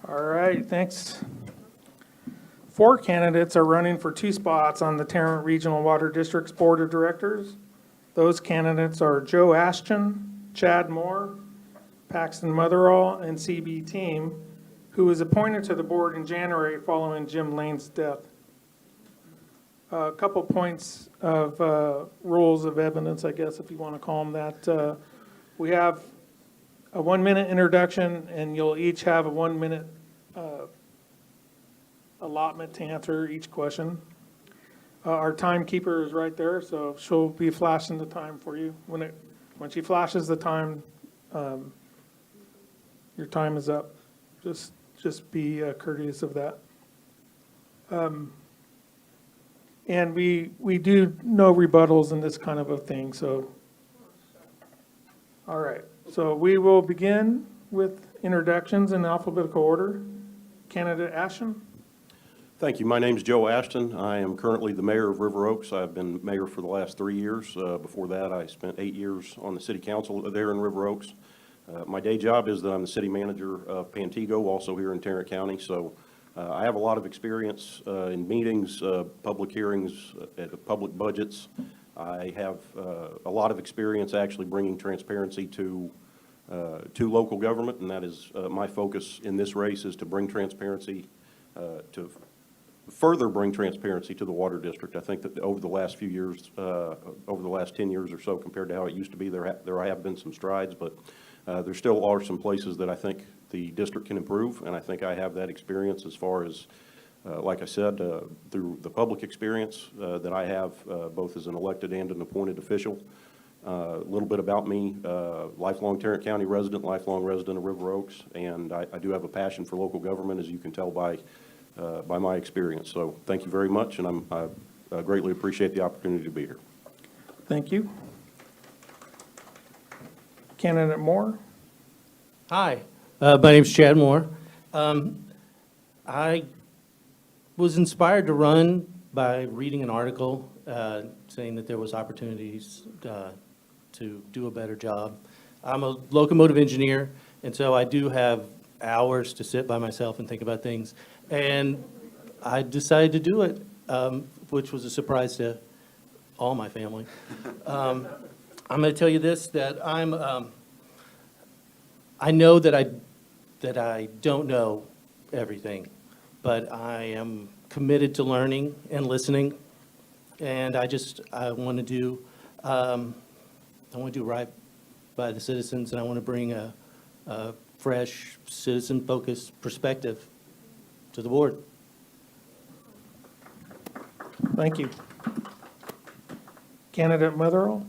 All right, thanks. 4 candidates are running for 2 spots on the Tarrant Regional Water District's Board of Directors. Those candidates are Joe Ashton, Chad Moore, Paxton Motheral, and CB Team, who was appointed to the board in January following Jim Lane's death. A couple points of rules of evidence, I guess, if you want to call them that. We have a 1-minute introduction, and you'll each have a 1-minute allotment to answer each question. Our timekeeper is right there, so she'll be flashing the time for you. When she flashes the time, your time is up. Just be courteous of that. And we do no rebuttals in this kind of a thing, so. All right, so we will begin with introductions in alphabetical order. Candidate Ashton. Thank you. My name is Joe Ashton. I am currently the mayor of River Oaks. I've been mayor for the last 3 years. Before that, I spent 8 years on the city council there in River Oaks. My day job is that I'm the city manager of Pantego, also here in Tarrant County. So I have a lot of experience in meetings, public hearings, public budgets. I have a lot of experience actually bringing transparency to local government, and that is my focus in this race is to bring transparency to further bring transparency to the water district. I think that over the last few years, over the last 10 years or so, compared to how it used to be, there have been some strides, but there still are some places that I think the district can improve, and I think I have that experience as far as, like I said, through the public experience that I have, both as an elected and an appointed official. A little bit about me, lifelong Tarrant County resident, lifelong resident of River Oaks, and I do have a passion for local government, as you can tell by my experience. So thank you very much, and I greatly appreciate the opportunity to be here. Thank you. Candidate Moore. Hi, my name's Chad Moore. I was inspired to run by reading an article saying that there was opportunities to do a better job. I'm a locomotive engineer, and so I do have hours to sit by myself and think about things. And I decided to do it, which was a surprise to all my family. I'm going to tell you this, that I know that I don't know everything, but I am committed to learning and listening, and I want to do right by the citizens, and I want to bring a fresh, citizen-focused perspective to the board. Thank you. Candidate Motheral.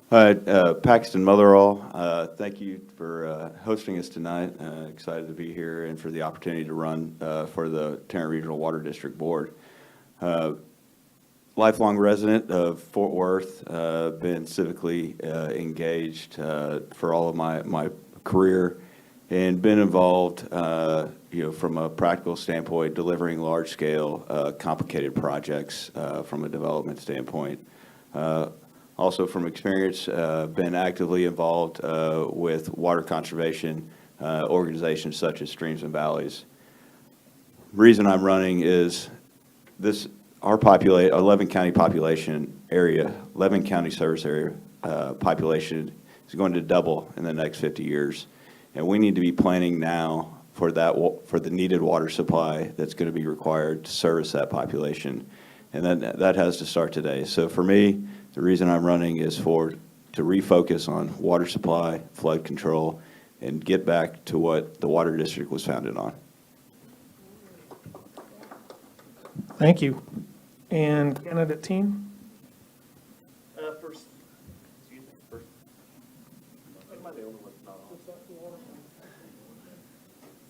Paxton Motheral, thank you for hosting us tonight. Excited to be here and for the opportunity to run for the Tarrant Regional Water District Board. Lifelong resident of Fort Worth, been civically engaged for all of my career, and been involved, from a practical standpoint, delivering large-scale, complicated projects from a development standpoint. Also from experience, been actively involved with water conservation organizations such as Streams and Valleys. Reason I'm running is our 11 county population area, 11 county service area population is going to double in the next 50 years. And we need to be planning now for the needed water supply that's going to be required to service that population. And then that has to start today. So for me, the reason I'm running is to refocus on water supply, flood control, and get back to what the water district was founded on. Thank you. And candidate team. First. Am I the only one not on?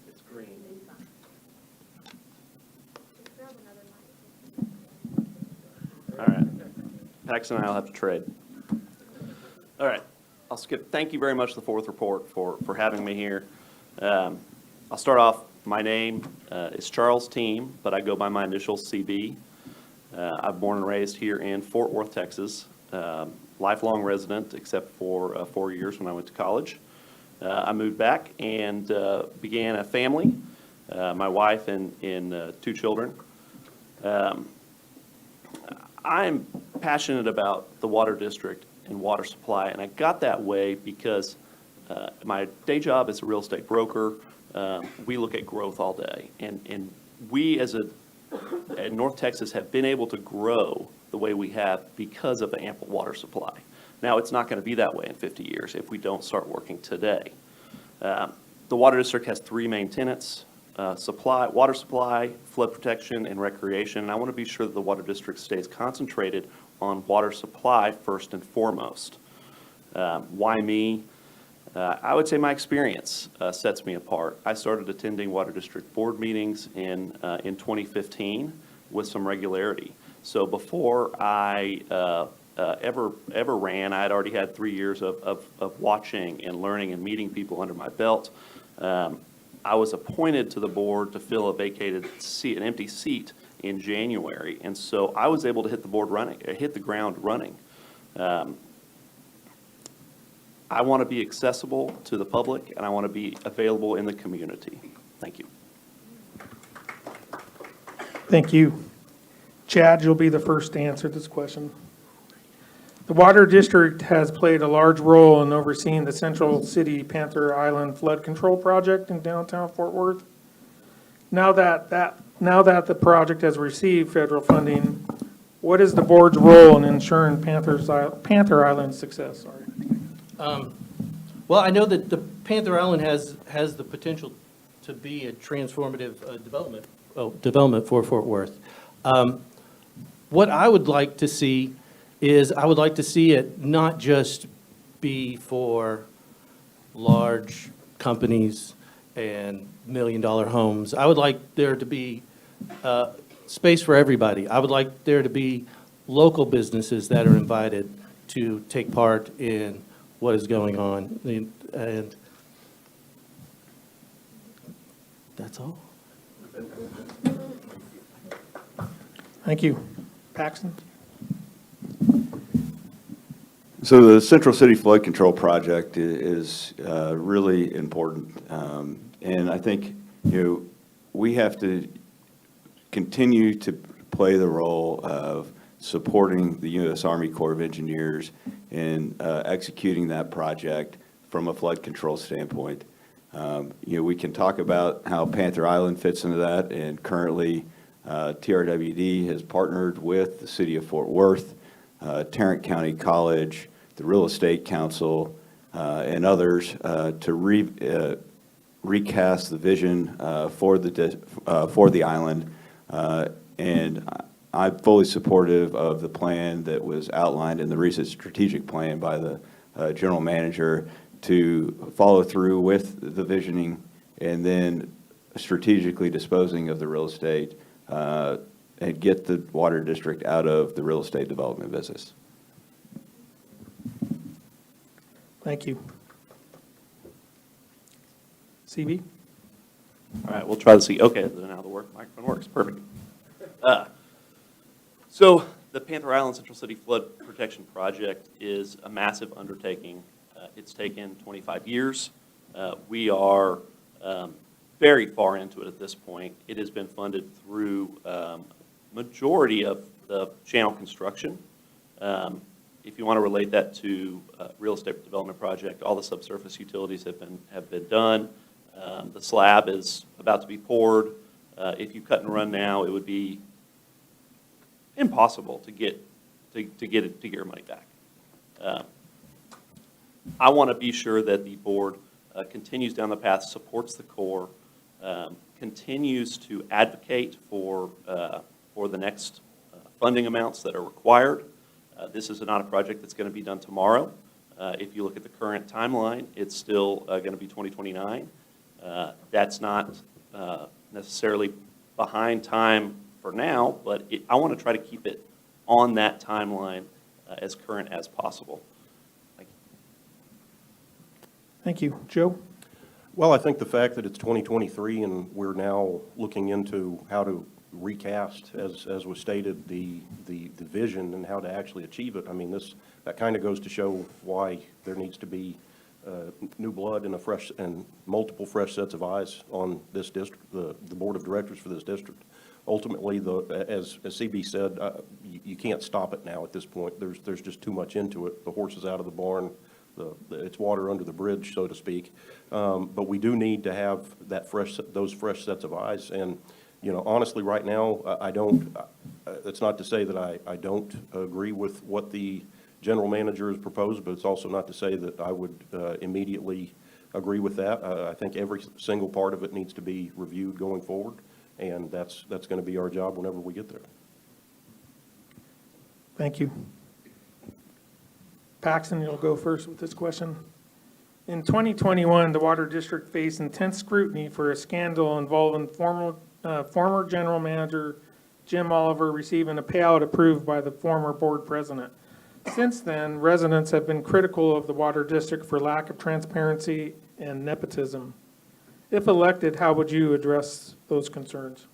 It's green. All right. Paxton and I will have to trade. All right. I'll skip. Thank you very much, the fourth report, for having me here. I'll start off. My name is Charles Team, but I go by my initials, CB. I'm born and raised here in Fort Worth, Texas. Lifelong resident, except for 4 years when I went to college. I moved back and began a family my wife and 2 children. I'm passionate about the water district and water supply, and I got that way because my day job as a real estate broker, we look at growth all day. And we in North Texas have been able to grow the way we have because of the ample water supply. Now, it's not going to be that way in 50 years if we don't start working today. The water district has 3 main tenants: water supply, flood protection, and recreation. And I want to be sure that the water district stays concentrated on water supply first and foremost. Why me? I would say my experience sets me apart. I started attending water district board meetings in 2015 with some regularity. So before I ever ran, I had already had 3 years of watching and learning and meeting people under my belt. I was appointed to the board to fill a vacated seat, an empty seat, in January, and so I was able to hit the ground running. I want to be accessible to the public, and I want to be available in the community. Thank you. Thank you. Chad, you'll be the first to answer this question. The Water District has played a large role in overseeing the Central City Panther Island Flood Control Project in downtown Fort Worth. Now that the project has received federal funding, what is the board's role in ensuring Panther Island's success? Well, I know that the Panther Island has the potential to be a transformative development for Fort Worth. What I would like to see is I would like to see it not just be for large companies and million-dollar homes. I would like there to be space for everybody. I would like there to be local businesses that are invited to take part in what is going on. And that's all. Thank you. Paxton? So the Central City Flood Control Project is really important. And I think, we have to continue to play the role of supporting the U.S. Army Corps of Engineers in executing that project from a flood control standpoint. We can talk about how Panther Island fits into that, and currently TRWD has partnered with the City of Fort Worth, Tarrant County College, the Real Estate Council, and others to recast the vision for the island. And I'm fully supportive of the plan that was outlined in the recent strategic plan by the general manager to follow through with the visioning and then strategically disposing of the real estate and get the water district out of the real estate development business. Thank you. CB? All right, we'll try to see. Okay, now the microphone works. Perfect. So the Panther Island Central City Flood Protection Project is a massive undertaking. It's taken 25 years. We are very far into it at this point. It has been funded through majority of the channel construction. If you want to relate that to real estate development project, all the subsurface utilities have been done. The slab is about to be poured. If you cut and run now, it would be impossible to get your money back. I want to be sure that the board continues down the path, supports the Corps, continues to advocate for the next funding amounts that are required. This is not a project that's going to be done tomorrow. If you look at the current timeline, it's still going to be 2029. That's not necessarily behind time for now, but I want to try to keep it on that timeline as current as possible. Thank you. Thank you. Joe? Well, I think the fact that it's 2023 and we're now looking into how to recast, as was stated, the vision and how to actually achieve it. I mean, that kind of goes to show why there needs to be new blood and multiple fresh sets of eyes on this district, the board of directors for this district. Ultimately, as CB said, you can't stop it now at this point. There's just too much into it. The horse is out of the barn. It's water under the bridge, so to speak. But we do need to have those fresh sets of eyes. And, you know, honestly, right now, it's not to say that I don't agree with what the general manager has proposed, but it's also not to say that I would immediately agree with that. I think every single part of it needs to be reviewed going forward, and that's going to be our job whenever we get there. Thank you. Paxton, you'll go first with this question. In 2021, the Water District faced intense scrutiny for a scandal involving former general manager Jim Oliver receiving a payout approved by the former board president. Since then, residents have been critical of the Water District for lack of transparency and nepotism. If elected, how would you address those concerns?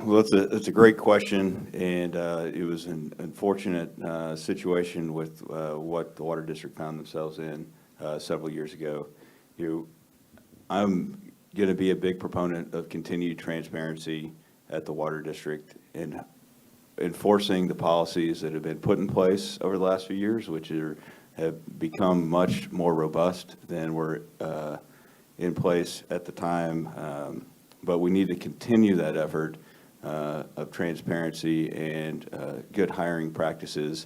Well, it's a great question, and it was an unfortunate situation with what the Water District found themselves in several years ago. I'm going to be a big proponent of continued transparency at the Water District and enforcing the policies that have been put in place over the last few years, which have become much more robust than were in place at the time. But we need to continue that effort of transparency and good hiring practices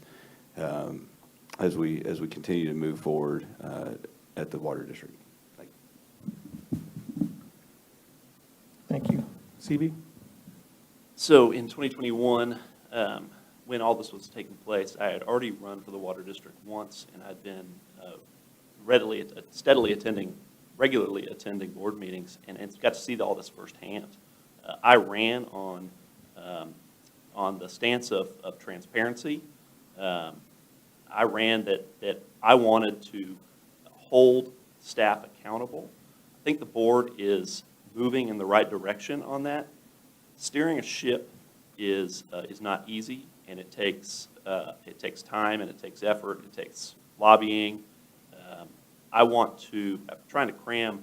as we continue to move forward at the Water District. Thank you. CB? So in 2021, when all this was taking place, I had already run for the Water District once, and I'd been regularly attending board meetings, and got to see all this firsthand. I ran on the stance of transparency. I ran that I wanted to hold staff accountable. I think the board is moving in the right direction on that. Steering a ship is not easy, and it takes time, and it takes effort, it takes lobbying. I'm trying to cram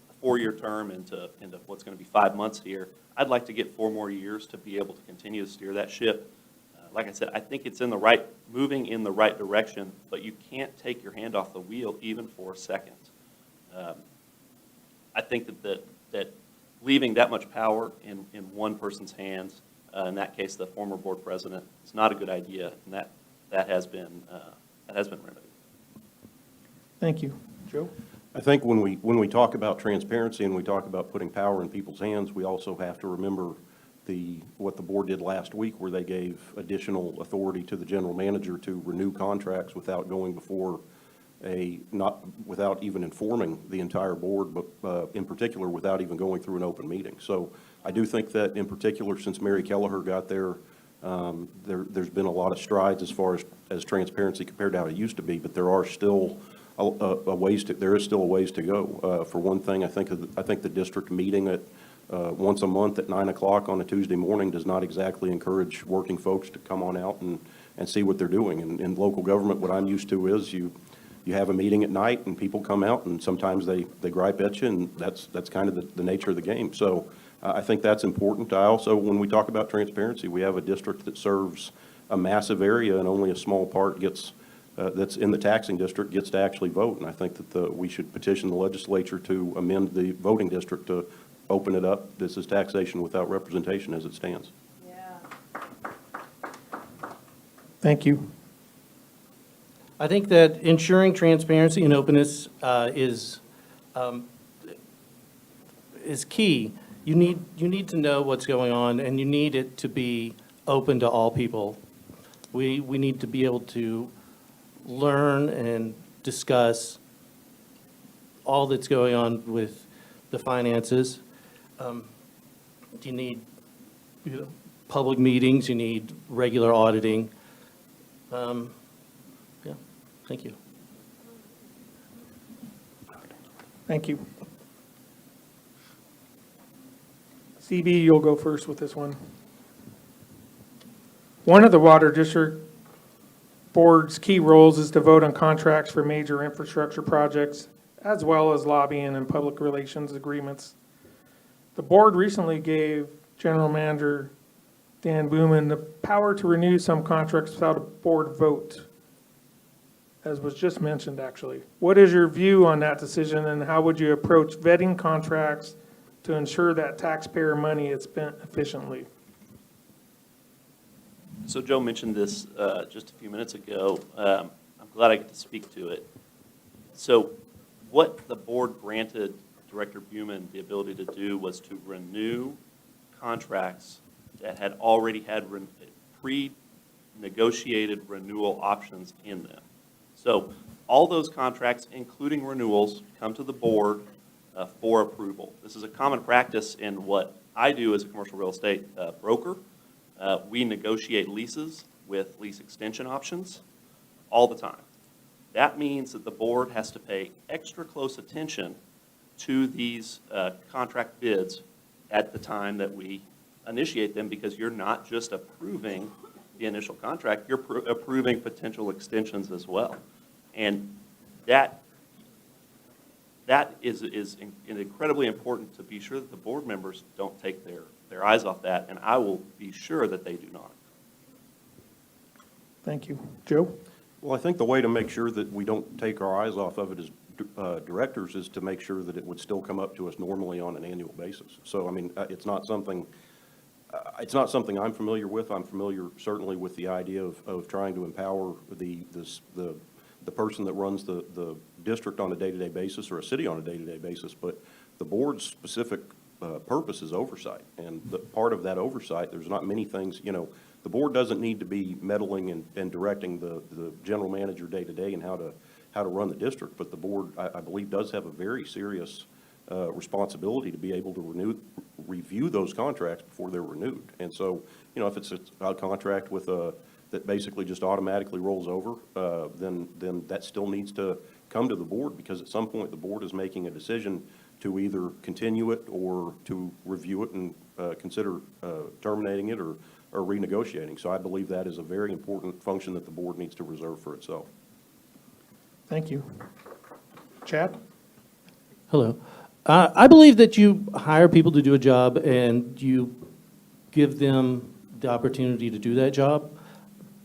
a 4-year term into what's going to be 5 months here. I'd like to get 4 more years to be able to continue to steer that ship. Like I said, I think it's moving in the right direction, but you can't take your hand off the wheel even for a second. I think that leaving that much power in one person's hands, in that case the former board president, is not a good idea, and that has been remedied. Thank you. Joe? I think when we talk about transparency and we talk about putting power in people's hands, we also have to remember what the board did last week, where they gave additional authority to the general manager to renew contracts without going before without even informing the entire board, but in particular without even going through an open meeting. So I do think that in particular, since Mary Kelleher got there, there's been a lot of strides as far as transparency compared to how it used to be, but there are still there is still a ways to go. For one thing, I think the district meeting at once a month at 9 o'clock on a Tuesday morning does not exactly encourage working folks to come on out and see what they're doing. And in local government, what I'm used to is you have a meeting at night and people come out, and sometimes they gripe at you, and that's kind of the nature of the game. So I think that's important. I also, when we talk about transparency, we have a district that serves a massive area, and only a small part that's in the taxing district gets to actually vote. And I think that we should petition the legislature to amend the voting district to open it up. This is taxation without representation as it stands. Yeah. Thank you. I think that ensuring transparency and openness is key. You need to know what's going on, and you need it to be open to all people. We need to be able to learn and discuss all that's going on with the finances. You need public meetings, you need regular auditing. Yeah, thank you. Thank you. CB, you'll go first with this one. One of the Water District board's key roles is to vote on contracts for major infrastructure projects, as well as lobbying and public relations agreements. The board recently gave General Manager Dan Booman the power to renew some contracts without a board vote, as was just mentioned, actually. What is your view on that decision, and how would you approach vetting contracts to ensure that taxpayer money is spent efficiently? So Joe mentioned this just a few minutes ago. I'm glad I get to speak to it. So what the board granted Director Buman the ability to do was to renew contracts that had already had pre-negotiated renewal options in them. So all those contracts, including renewals, come to the board for approval. This is a common practice in what I do as a commercial real estate broker. We negotiate leases with lease extension options all the time. That means that the board has to pay extra close attention to these contract bids at the time that we initiate them, because you're not just approving the initial contract, you're approving potential extensions as well. And that is incredibly important to be sure that the board members don't take their eyes off that, and I will be sure that they do not. Thank you. Joe? Well, I think the way to make sure that we don't take our eyes off of it as directors is to make sure that it would still come up to us normally on an annual basis. So, I mean, it's not something I'm familiar with. I'm familiar certainly with the idea of trying to empower the person that runs the district on a day-to-day basis, or a city on a day-to-day basis, but the board's specific purpose is oversight. And the part of that oversight, there's not many things, you know, the board doesn't need to be meddling and directing the general manager day-to-day and how to run the district, but the board, I believe, does have a very serious responsibility to be able to review those contracts before they're renewed. And so, you know, if it's a contract with that basically just automatically rolls over, then that still needs to come to the board, because at some point the board is making a decision to either continue it or to review it and consider terminating it or renegotiating. So I believe that is a very important function that the board needs to reserve for itself. Thank you. Chad? Hello. I believe that you hire people to do a job and you give them the opportunity to do that job.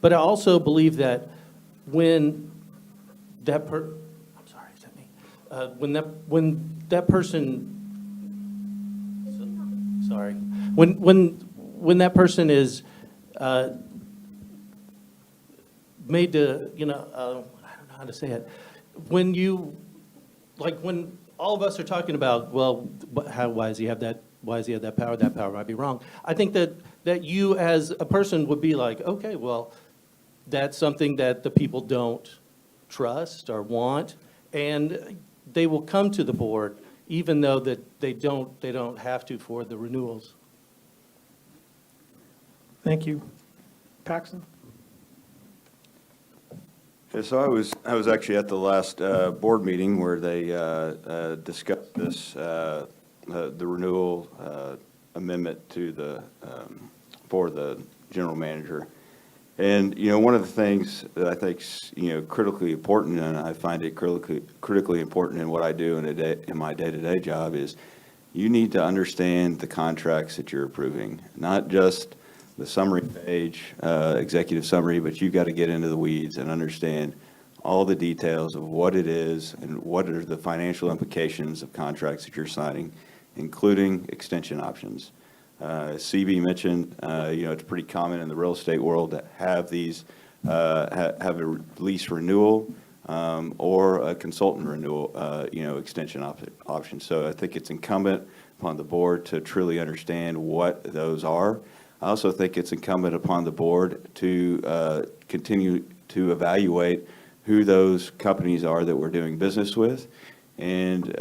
But I also believe that when that I'm sorry, is that me? When that person, sorry, when that person is made to, you know, I don't know how to say it. When all of us are talking about, well, why does he have that? Why does he have that power? That power might be wrong. I think that you as a person would be like, okay, well, that's something that the people don't trust or want, and they will come to the board even though that they don't have to for the renewals. Thank you. Paxton? Yeah, so I was actually at the last board meeting where they discussed this, the renewal amendment to for the general manager. And, you know, one of the things that I think is, you know, critically important, and I find it critically important in what I do in my day-to-day job, is you need to understand the contracts that you're approving, not just the summary page, executive summary, but you've got to get into the weeds and understand all the details of what it is and what are the financial implications of contracts that you're signing, including extension options. CB mentioned, you know, it's pretty common in the real estate world to have these, have a lease renewal or a consultant renewal, you know, extension option. So I think it's incumbent upon the board to truly understand what those are. I also think it's incumbent upon the board to continue to evaluate who those companies are that we're doing business with, and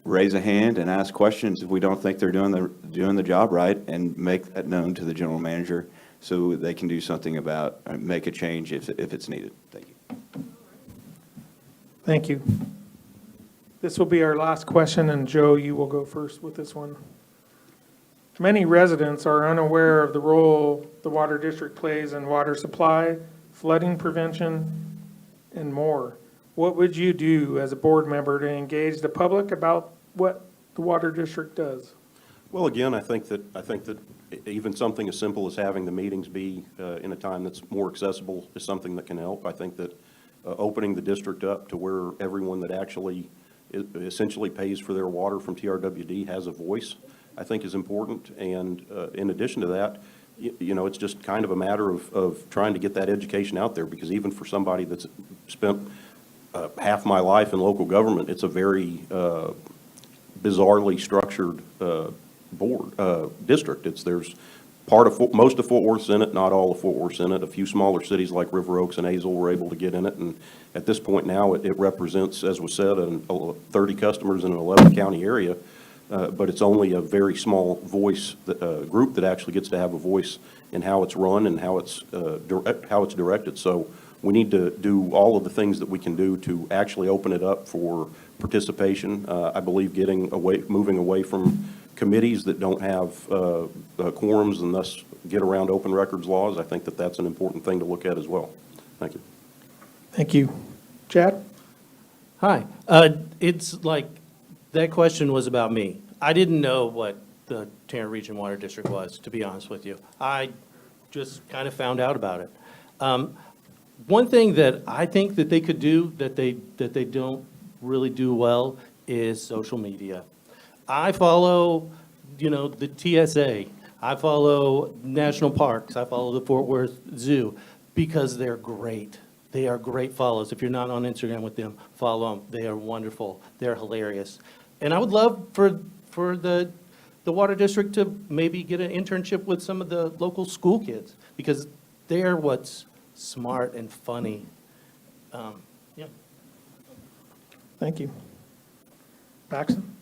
raise a hand and ask questions if we don't think they're doing the job right, and make that known to the general manager so they can do something about, make a change if it's needed. Thank you. Thank you. This will be our last question, and Joe, you will go first with this one. Many residents are unaware of the role the water district plays in water supply, flooding prevention, and more. What would you do as a board member to engage the public about what the water district does? Well, again, I think that even something as simple as having the meetings be in a time that's more accessible is something that can help. I think that opening the district up to where everyone that actually essentially pays for their water from TRWD has a voice, I think is important. And in addition to that, you know, it's just kind of a matter of trying to get that education out there, because even for somebody that's spent half my life in local government, it's a very bizarrely structured district. There's most of Fort Worth's in it, not all of Fort Worth's in it. A few smaller cities like River Oaks and Azle were able to get in it, and at this point now it represents, as was said, 30 customers in an 11-county area, but it's only a very small voice group that actually gets to have a voice in how it's run and how it's directed. So we need to do all of the things that we can do to actually open it up for participation. I believe moving away from committees that don't have quorums and thus get around open records laws, I think that that's an important thing to look at as well. Thank you. Thank you. Chad? Hi. It's like, that question was about me. I didn't know what the Tarrant Regional Water District was, to be honest with you. I just kind of found out about it. One thing that I think that they could do that they don't really do well is social media. I follow, the TSA. I follow national parks. I follow the Fort Worth Zoo because they're great. They are great follows. If you're not on Instagram with them, follow them. They are wonderful. They're hilarious. And I would love for the water district to maybe get an internship with some of the local school kids, because they're what's smart and funny. Yeah. Thank you. Paxton?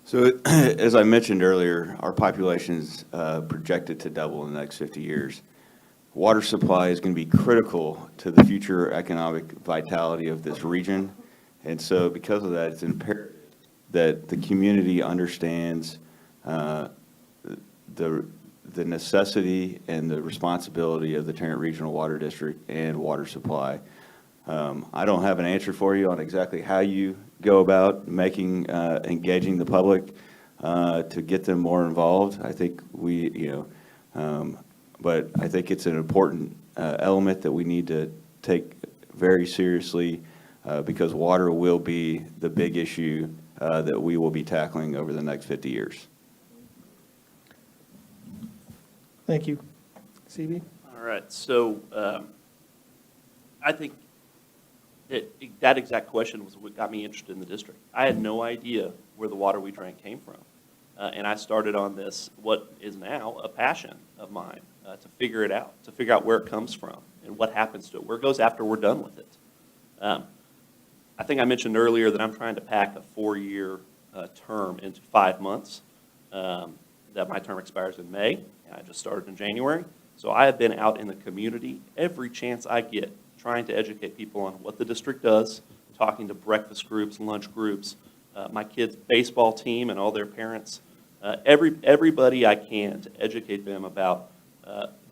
So as I mentioned earlier, our population is projected to double in the next 50 years. Water supply is going to be critical to the future economic vitality of this region. And so because of that, it's imperative that the community understands the necessity and the responsibility of the Tarrant Regional Water District and water supply. I don't have an answer for you on exactly how you go about engaging the public to get them more involved. I think but I think it's an important element that we need to take very seriously because water will be the big issue that we will be tackling over the next 50 years. Thank you. CB? All right, so I think that exact question was what got me interested in the district. I had no idea where the water we drank came from. And I started on this, what is now a passion of mine, to figure it out, to figure out where it comes from and what happens to it, where it goes after we're done with it. I think I mentioned earlier that I'm trying to pack a 4-year term into 5 months, that my term expires in May, and I just started in January. So I have been out in the community every chance I get, trying to educate people on what the district does, talking to breakfast groups, lunch groups, my kids' baseball team and all their parents, everybody I can to educate them about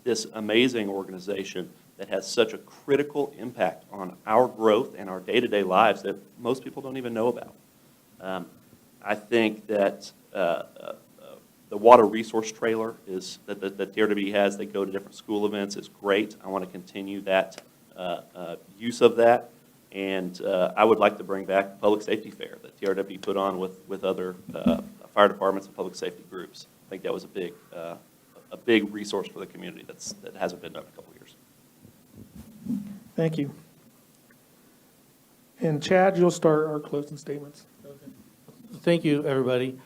this amazing organization that has such a critical impact on our growth and our day-to-day lives that most people don't even know about. I think that the water resource trailer that TRWD has, they go to different school events, is great. I want to continue that use of that. And I would like to bring back public safety fair that TRW put on with other fire departments and public safety groups. I think that was a big resource for the community that hasn't been done in a couple of years. Thank you. And Chad, you'll start our closing statements. Thank you, everybody.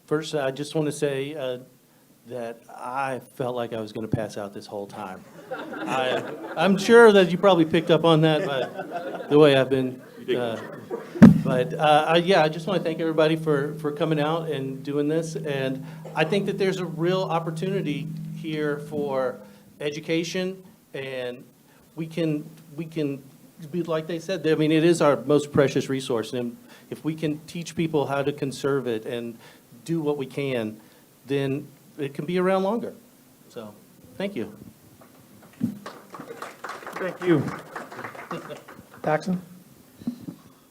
First, I just want to say that I felt like I was going to pass out this whole time. I'm sure that you probably picked up on that by the way I've been. I just want to thank everybody for coming out and doing this. And I think that there's a real opportunity here for education, and we can be like they said. I mean, it is our most precious resource, and if we can teach people how to conserve it and do what we can, then it can be around longer. So, thank you. Thank you. Paxton?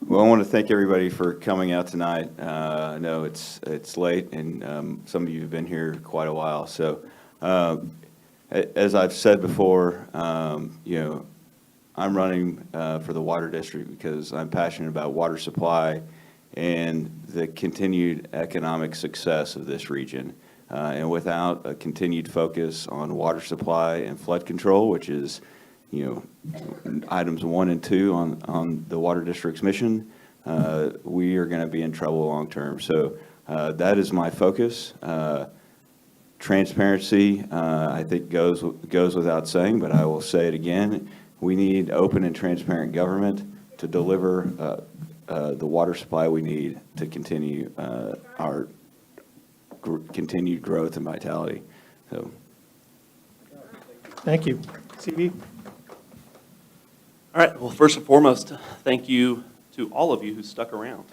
Well, I want to thank everybody for coming out tonight. I know it's late, and some of you have been here quite a while. So, as I've said before, I'm running for the Water District because I'm passionate about water supply and the continued economic success of this region. And without a continued focus on water supply and flood control, which is items 1 and 2 on the Water District's mission, we are going to be in trouble long term. So that is my focus. Transparency, I think, goes without saying, but I will say it again. We need open and transparent government to deliver the water supply we need to continue our continued growth and vitality. So. Thank you. CV? All right, well, first and foremost, thank you to all of you who stuck around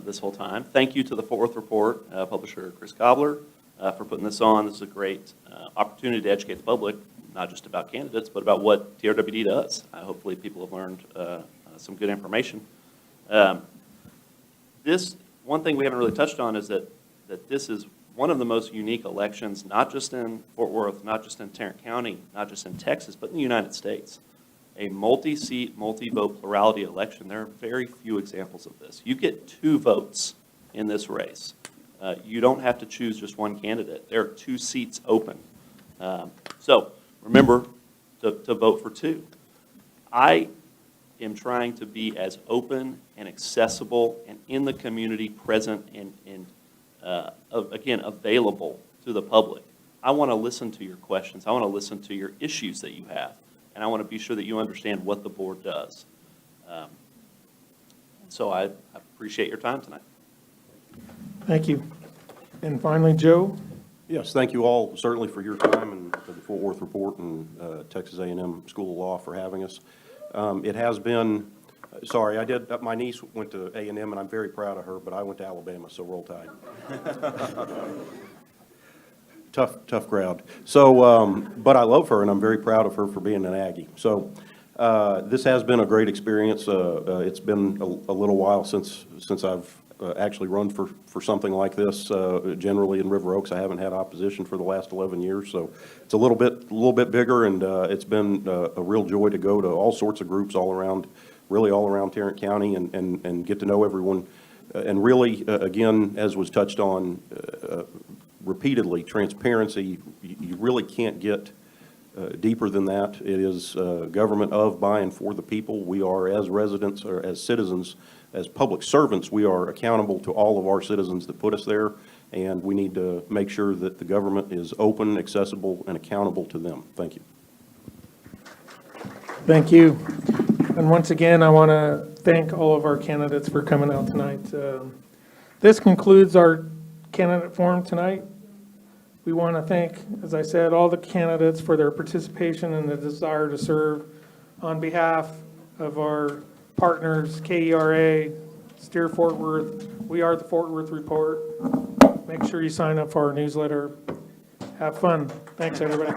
this whole time. Thank you to the Fort Worth Report publisher, Chris Cobbler, for putting this on. This is a great opportunity to educate the public, not just about candidates, but about what TRWD does. Hopefully people have learned some good information. This, one thing we haven't really touched on is that this is one of the most unique elections, not just in Fort Worth, not just in Tarrant County, not just in Texas, but in the United States. A multi-seat, multi-vote plurality election. There are very few examples of this. You get 2 votes in this race. You don't have to choose just one candidate. There are 2 seats open. So remember to vote for 2. I am trying to be as open and accessible and in the community present and again, available to the public. I want to listen to your questions. I want to listen to your issues that you have. And I want to be sure that you understand what the board does. So I appreciate your time tonight. Thank you. And finally, Joe? Yes, thank you all certainly for your time and for the Fort Worth Report and Texas A&M School of Law for having us. It has been, sorry, my niece went to A&M and I'm very proud of her, but I went to Alabama, so roll tide. Tough crowd. So, but I love her and I'm very proud of her for being an Aggie. So this has been a great experience. It's been a little while since I've actually run for something like this. Generally in River Oaks, I haven't had opposition for the last 11 years, so it's a little bit bigger, and it's been a real joy to go to all sorts of groups all around Tarrant County and get to know everyone. And really, again, as was touched on repeatedly, transparency, you really can't get deeper than that. It is government of, by, and for the people. We are, as residents or as citizens, as public servants, we are accountable to all of our citizens that put us there, and we need to make sure that the government is open, accessible, and accountable to them. Thank you. Thank you. And once again, I want to thank all of our candidates for coming out tonight. This concludes our candidate forum tonight. We want to thank, as I said, all the candidates for their participation and the desire to serve. On behalf of our partners, KERA, Steer Fort Worth, we are the Fort Worth Report. Make sure you sign up for our newsletter. Have fun. Thanks, everybody.